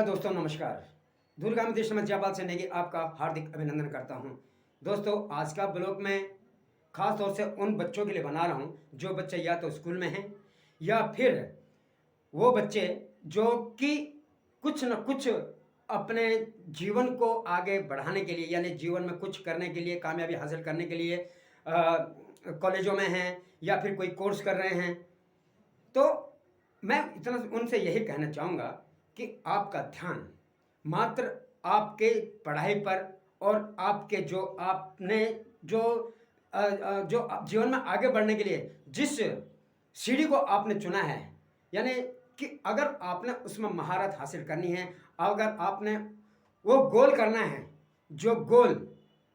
दोस्तों नमस्कार। दूरगामी देश में जयपाल से नेगी आपका हार्दिक अभिनंदन करता हूं। दोस्तों आज का ब्लॉग मैं खास तौर से उन बच्चों के लिए बना रहा हूं जो बच्चे या तो स्कूल में हैं या फिर वो बच्चे जो कि कुछ न कुछ अपने जीवन को आगे बढ़ाने के लिए यानी जीवन में कुछ करने के लिए कामयाबी हासिल करने के लिए कॉलेजों में हैं या फिर कोई कोर्स कर रहे हैं। तो मैं इतना उनसे यही कहना चाहूँगा कि आपका ध्यान मात्र आपके पढ़ाई पर और आपके जो आपने जो जो जीवन में आगे बढ़ने के लिए जिस सीढ़ी को आपने चुना है, यानी कि अगर आपने उसमें महारत हासिल करनी है, अगर आपने वो गोल करना है, जो गोल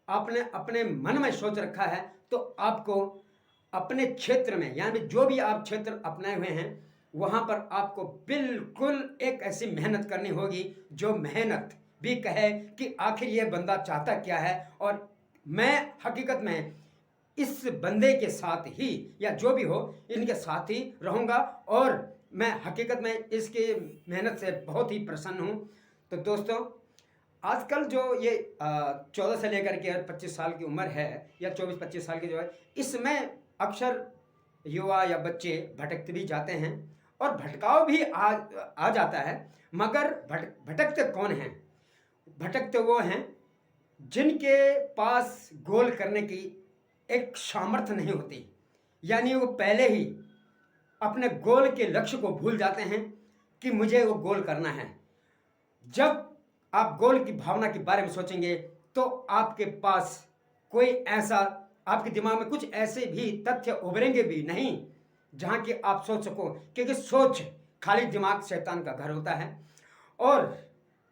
आपने अपने मन में सोच रखा है, तो आपको अपने क्षेत्र में यानी जो भी आप क्षेत्र अपनाए हुए हैं वहाँ पर आपको बिल्कुल एक ऐसी मेहनत करनी होगी जो मेहनत भी कहे कि आखिर ये बंदा चाहता क्या है और मैं हकीकत में इस बंदे के साथ ही या जो भी हो इनके साथ ही रहूँगा और मैं हकीकत में इसकी मेहनत से बहुत ही प्रसन्न हूँ। तो दोस्तों आजकल जो ये 14 से लेकर के 25 साल की उम्र है या 24-25 साल की जो है, इसमें अक्सर युवा या बच्चे भटकते भी जाते हैं और भटकाव भी आ जाता है। मगर भटकते कौन हैं? भटकते वो हैं जिनके पास गोल करने की एक सामर्थ्य नहीं होती, यानी वो पहले ही अपने गोल के लक्ष्य को भूल जाते हैं कि मुझे वो गोल करना है। जब आप गोल की भावना के बारे में सोचेंगे तो आपके पास कोई ऐसा आपके दिमाग में कुछ ऐसे भी तथ्य उभरेंगे भी नहीं जहां कि आप सोच सको, क्योंकि सोच खाली दिमाग शैतान का घर होता है। और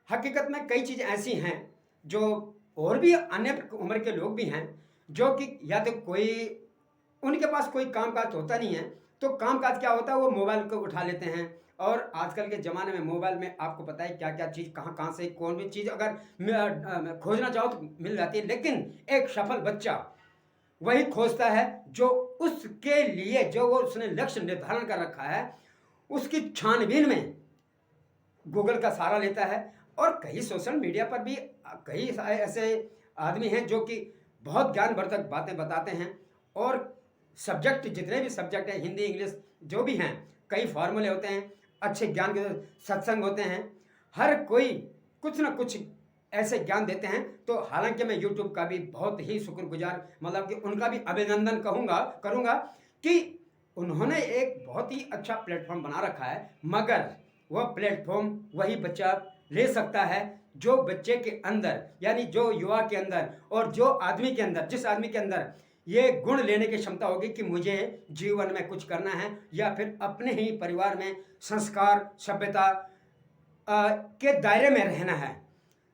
हकीकत में कई चीज़ें ऐसी हैं जो और भी अन्य उम्र के लोग भी हैं जो कि या तो कोई उनके पास कोई कामकाज होता नहीं है, तो कामकाज क्या होता है वो मोबाइल को उठा लेते हैं। और आजकल के ज़माने में मोबाइल में आपको पता है क्या क्या चीज़ कहाँ कहाँ से कौन भी चीज़ अगर खोजना चाहो तो मिल जाती है, लेकिन एक सफल बच्चा वही खोजता है जो उसके लिए जो वो उसने लक्ष्य निर्धारण कर रखा है उसकी छानबीन में गूगल का सहारा लेता है। और कई सोशल मीडिया पर भी कई ऐसे आदमी हैं जो कि बहुत ज्ञानवर्धक बातें बताते हैं और सब्जेक्ट जितने भी सब्जेक्ट हैं हिंदी इंग्लिश जो भी हैं, कई फार्मूले होते हैं, अच्छे ज्ञान के सत्संग होते हैं, हर कोई कुछ ना कुछ ऐसे ज्ञान देते हैं। तो हालांकि मैं यूट्यूब का भी बहुत ही शुक्रगुजार मतलब कि उनका भी अभिनंदन करूँगा कि उन्होंने एक बहुत ही अच्छा प्लेटफॉर्म बना रखा है, मगर वह प्लेटफॉर्म वही बच्चा ले सकता है जो बच्चे के अंदर यानी जो युवा के अंदर और जो आदमी के अंदर जिस आदमी के अंदर ये गुण लेने की क्षमता होगी कि मुझे जीवन में कुछ करना है या फिर अपने ही परिवार में संस्कार सभ्यता के दायरे में रहना है।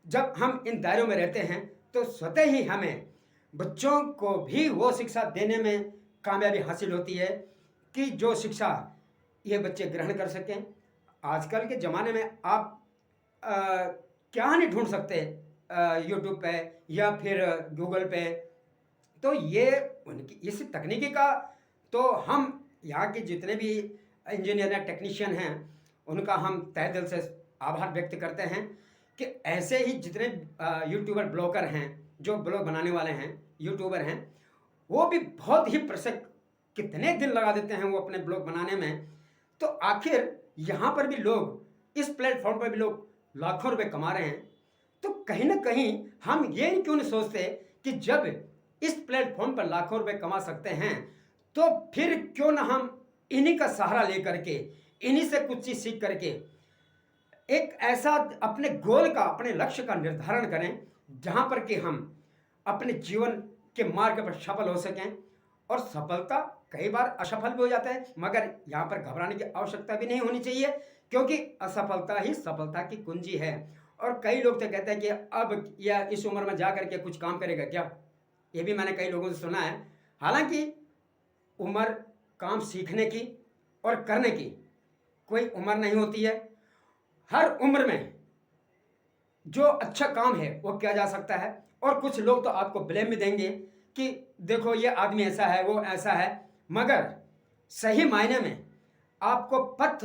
जब हम इन दायरों में रहते हैं तो स्वतः ही हमें बच्चों को भी वो शिक्षा देने में कामयाबी हासिल होती है कि जो शिक्षा ये बच्चे ग्रहण कर सकें। आजकल के ज़माने में आप क्या नहीं ढूंढ सकते यूट्यूब पे या फिर गूगल पे। तो ये उनकी इस तकनीकी का तो हम यहाँ के जितने भी इंजीनियर या टेक्नीशियन हैं उनका हम तहे दिल से आभार व्यक्त करते हैं कि ऐसे ही जितने यूट्यूबर ब्लॉगर हैं जो ब्लॉग बनाने वाले हैं यूट्यूबर हैं वो भी बहुत ही प्रसिद्ध कितने दिन लगा देते हैं वो अपने ब्लॉग बनाने में। तो आखिर यहाँ पर भी लोग इस प्लेटफॉर्म पर भी लोग लाखों रुपए कमा रहे हैं। तो कहीं ना कहीं हम ये क्यों नहीं सोचते कि जब इस प्लेटफॉर्म पर लाखों रुपए कमा सकते हैं तो फिर क्यों ना हम इन्हीं का सहारा लेकर के इन्हीं से कुछ चीज़ सीख करके एक ऐसा अपने गोल का अपने लक्ष्य का निर्धारण करें जहां पर कि हम अपने जीवन के मार्ग पर सफल हो सकें। और सफलता कई बार असफल भी हो जाता है, मगर यहाँ पर घबराने की आवश्यकता भी नहीं होनी चाहिए क्योंकि असफलता ही सफलता की कुंजी है। और कई लोग तो कहते हैं कि अब या इस उम्र में जा करके कुछ काम करेगा क्या, ये भी मैंने कई लोगों से सुना है। हालांकि उम्र काम सीखने की और करने की कोई उम्र नहीं होती है। हर उम्र में जो अच्छा काम है वो किया जा सकता है। और कुछ लोग तो आपको ब्लेम भी देंगे कि देखो ये आदमी ऐसा है वो ऐसा है, मगर सही मायने में आपको पथ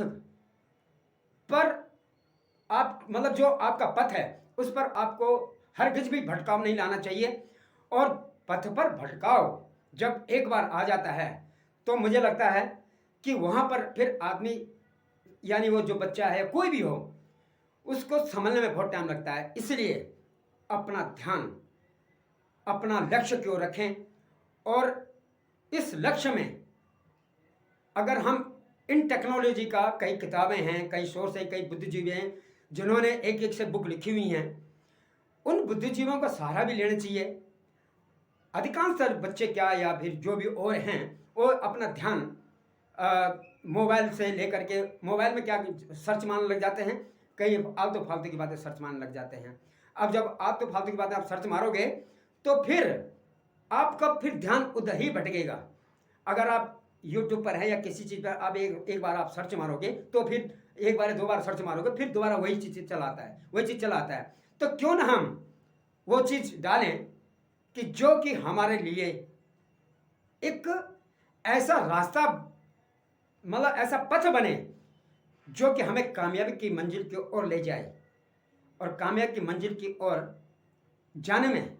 पर आप मतलब जो आपका पथ है उस पर आपको हरगिज भी भटकाव नहीं लाना चाहिए। और पथ पर भटकाव जब एक बार आ जाता है तो मुझे लगता है कि वहाँ पर फिर आदमी, यानी वो जो बच्चा है कोई भी हो, उसको संभलने में बहुत टाइम लगता है। इसलिए अपना ध्यान अपना लक्ष्य की ओर रखें, और इस लक्ष्य में अगर हम इन टेक्नोलॉजी का, कई किताबें हैं, कई सोर्स हैं, कई बुद्धिजीवी हैं जिन्होंने एक एक से बुक लिखी हुई हैं, उन बुद्धिजीवियों का सहारा भी लेना चाहिए। अधिकांश बच्चे क्या, या फिर जो भी और हैं, वो अपना ध्यान मोबाइल से लेकर के, मोबाइल में क्या सर्च मारने लग जाते हैं, कई आलतू फालतू की बातें सर्च मारने लग जाते हैं। अब जब आलतू फालतू की बातें आप सर्च मारोगे तो फिर आपका फिर ध्यान उधर ही भटकेगा। अगर आप यूट्यूब पर है या किसी चीज़ पर आप एक बार आप सर्च मारोगे तो फिर एक बार दो बार सर्च मारोगे, फिर दोबारा वही चीज़ चलाता है, वही चीज़ चलाता है। तो क्यों ना हम वो चीज़ डालें कि जो कि हमारे लिए एक ऐसा रास्ता, मतलब ऐसा पथ बने जो कि हमें कामयाबी की मंजिल की ओर ले जाए। और कामयाबी की मंजिल की ओर जाने में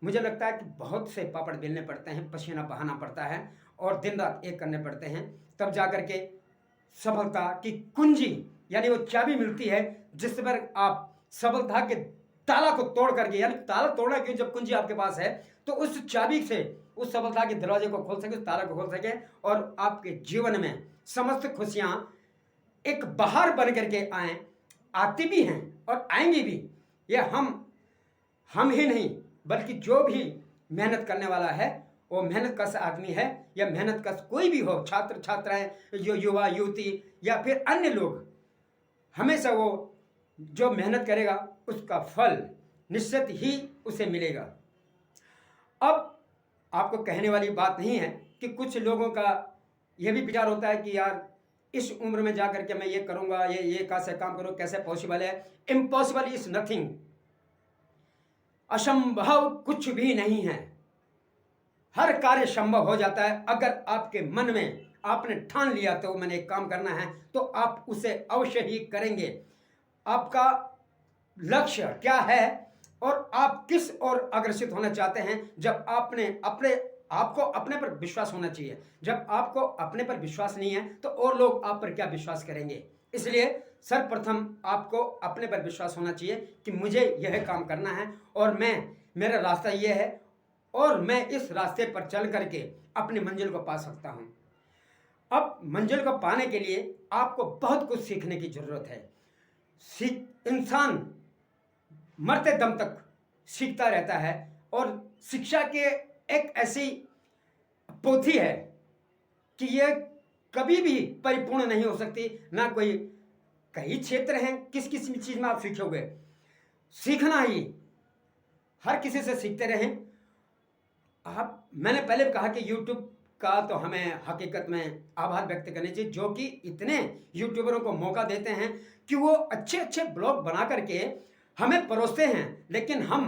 मुझे लगता है कि बहुत से पापड़ बेलने पड़ते हैं, पसीना बहाना पड़ता है, और दिन रात एक करने पड़ते हैं, तब जाकर के सफलता की कुंजी, यानी वो चाबी मिलती है जिस पर आप सफलता के ताला को तोड़ करके, यानी ताला तोड़ना क्यों, जब कुंजी आपके पास है तो उस चाबी से उस सफलता के दरवाजे को खोल सके, उस ताला को खोल सके, और आपके जीवन में समस्त खुशियां एक बहार बन करके आए, आती भी हैं और आएंगी भी। ये हम ही नहीं बल्कि जो भी मेहनत करने वाला है, वो मेहनत कश आदमी है, या मेहनत कश कोई भी हो, छात्र छात्राएं, जो युवा युवती या फिर अन्य लोग, हमेशा वो जो मेहनत करेगा उसका फल निश्चित ही उसे मिलेगा। अब आपको कहने वाली बात नहीं है कि कुछ लोगों का यह भी विचार होता है कि यार इस उम्र में जाकर के मैं ये करूंगा, ये कैसे काम करूं, कैसे पॉसिबल है। इम्पॉसिबल इज नथिंग, असंभव कुछ भी नहीं है। हर कार्य संभव हो जाता है अगर आपके मन में आपने ठान लिया तो मैंने एक काम करना है, तो आप उसे अवश्य ही करेंगे। आपका लक्ष्य क्या है और आप किस ओर अग्रसित होना चाहते हैं, जब आपको अपने पर विश्वास होना चाहिए। जब आपको अपने पर विश्वास नहीं है तो और लोग आप पर क्या विश्वास करेंगे। इसलिए सर्वप्रथम आपको अपने पर विश्वास होना चाहिए कि मुझे यह काम करना है और मेरा रास्ता यह है और मैं इस रास्ते पर चल करके अपनी मंजिल को पा सकता हूं। अब मंजिल को पाने के लिए आपको बहुत कुछ सीखने की जरूरत है। इंसान मरते दम तक सीखता रहता है, और शिक्षा के एक ऐसी पोथी है कि यह कभी भी परिपूर्ण नहीं हो सकती। ना कोई, कई क्षेत्र हैं, किस किस चीज में आप सीखोगे, सीखना ही, हर किसी से सीखते रहें आप। मैंने पहले कहा कि YouTube का तो हमें हकीकत में आभार व्यक्त करने चाहिए, जो कि इतने यूट्यूबरों को मौका देते हैं कि वो अच्छे अच्छे ब्लॉग बना करके हमें परोसते हैं, लेकिन हम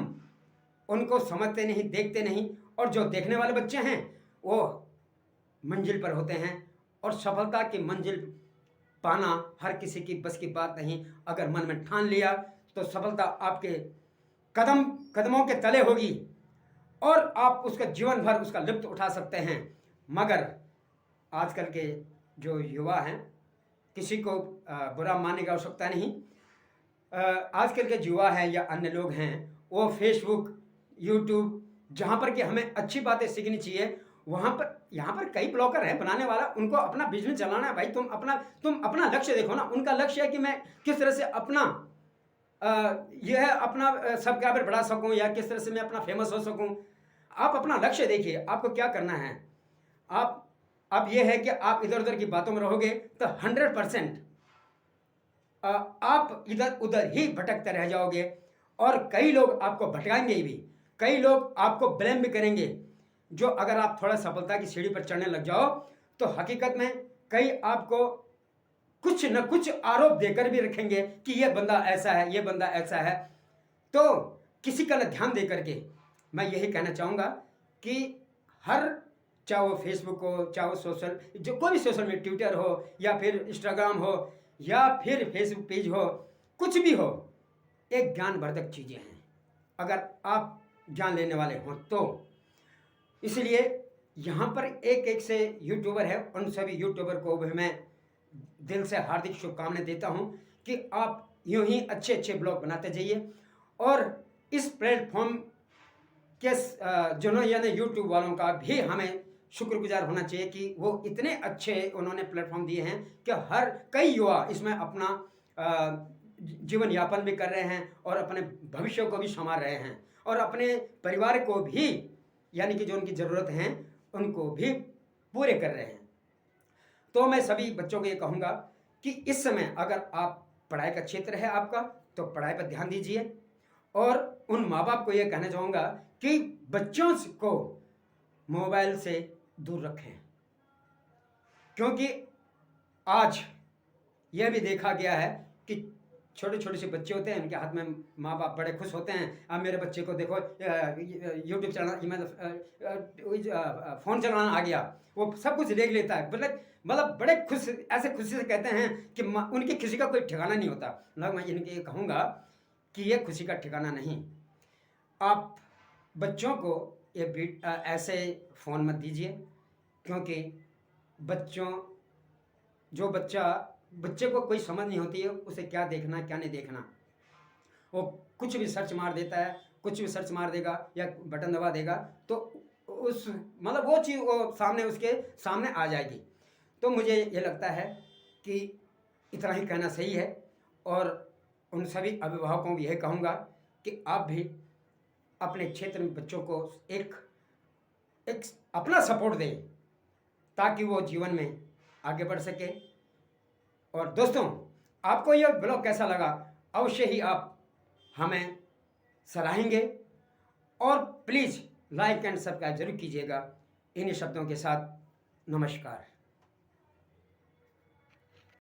उनको समझते नहीं, देखते नहीं, और जो देखने वाले बच्चे हैं वो मंजिल पर होते हैं। और सफलता की मंजिल पाना हर किसी की बस की बात नहीं। अगर मन में ठान लिया तो सफलता आपके कदमों के तले होगी और आप उसका जीवन भर उसका लुत्फ उठा सकते हैं। मगर आजकल के जो युवा हैं, किसी को बुरा मानने की आवश्यकता नहीं, आजकल के युवा हैं या अन्य लोग हैं, वो फेसबुक, यूट्यूब, जहाँ पर कि हमें अच्छी बातें सीखनी चाहिए, वहाँ पर, यहाँ पर कई ब्लॉगर हैं बनाने वाला, उनको अपना बिजनेस चलाना है। भाई तुम अपना लक्ष्य देखो ना। उनका लक्ष्य है कि मैं किस तरह से अपना यह अपना सब्सक्राइबर बढ़ा सकूं, या किस तरह से मैं अपना फेमस हो सकूं। आप अपना लक्ष्य देखिए, आपको क्या करना है। अब यह है कि आप इधर उधर की बातों में रहोगे तो 100% आप इधर उधर ही भटकते रह जाओगे, और कई लोग आपको भटकाएंगे भी, कई लोग आपको ब्लेम भी करेंगे। जो अगर आप थोड़ा सफलता की सीढ़ी पर चढ़ने लग जाओ तो हकीकत में कई आपको कुछ न कुछ आरोप देकर भी रखेंगे कि यह बंदा ऐसा है, यह बंदा ऐसा है। तो किसी का न ध्यान दे करके मैं यही कहना चाहूँगा कि चाहे वो फेसबुक हो, चाहे वो कोई भी सोशल मीडिया, ट्विटर हो या फिर इंस्टाग्राम हो या फिर फेसबुक पेज हो, कुछ भी हो, एक ज्ञानवर्धक चीज़ें हैं अगर आप ज्ञान लेने वाले हों तो। इसलिए यहाँ पर एक एक से यूट्यूबर है, उन सभी यूट्यूबर को भी मैं दिल से हार्दिक शुभकामनाएं देता हूँ कि आप यूं ही अच्छे अच्छे ब्लॉग बनाते जाइए। और इस प्लेटफॉर्म के जिन्होंने यानी यूट्यूब वालों का भी हमें शुक्रगुजार होना चाहिए कि वो इतने अच्छे उन्होंने प्लेटफॉर्म दिए हैं कि हर कई युवा इसमें अपना जीवन यापन भी कर रहे हैं और अपने भविष्य को भी संवार रहे हैं और अपने परिवार को भी यानी कि जो उनकी ज़रूरत हैं उनको भी पूरे कर रहे हैं। तो मैं सभी बच्चों को ये कहूँगा कि इस समय अगर आप पढ़ाई का क्षेत्र है आपका तो पढ़ाई पर ध्यान दीजिए। और उन माँ बाप को ये कहना चाहूँगा कि बच्चों को मोबाइल से दूर रखें, क्योंकि आज यह भी देखा गया है कि छोटे छोटे से बच्चे होते हैं, उनके हाथ में माँ बाप बड़े खुश होते हैं, अब मेरे बच्चे को देखो यूट्यूब चलाना मतलब फ़ोन चलाना आ गया, वो सब कुछ देख लेता है। मतलब बड़े खुश, ऐसे खुशी से कहते हैं कि उनकी खुशी का कोई ठिकाना नहीं होता। मतलब मैं इनके कहूँगा कि ये खुशी का ठिकाना नहीं। आप बच्चों को ये ऐसे फ़ोन मत दीजिए, क्योंकि जो बच्चे को कोई समझ नहीं होती है उसे क्या देखना क्या नहीं देखना। वो कुछ भी सर्च मार देता है, कुछ भी सर्च मार देगा या बटन दबा देगा तो उस मतलब वो चीज़ वो उसके सामने आ जाएगी। तो मुझे ये लगता है कि इतना ही कहना सही है। और उन सभी अभिभावकों को यह कहूँगा कि आप भी अपने क्षेत्र में बच्चों को एक अपना सपोर्ट दें ताकि वो जीवन में आगे बढ़ सके। और दोस्तों, आपको यह ब्लॉग कैसा लगा अवश्य ही आप हमें सराहेंगे और प्लीज़ लाइक एंड सब्सक्राइब जरूर कीजिएगा। इन्हीं शब्दों के साथ नमस्कार।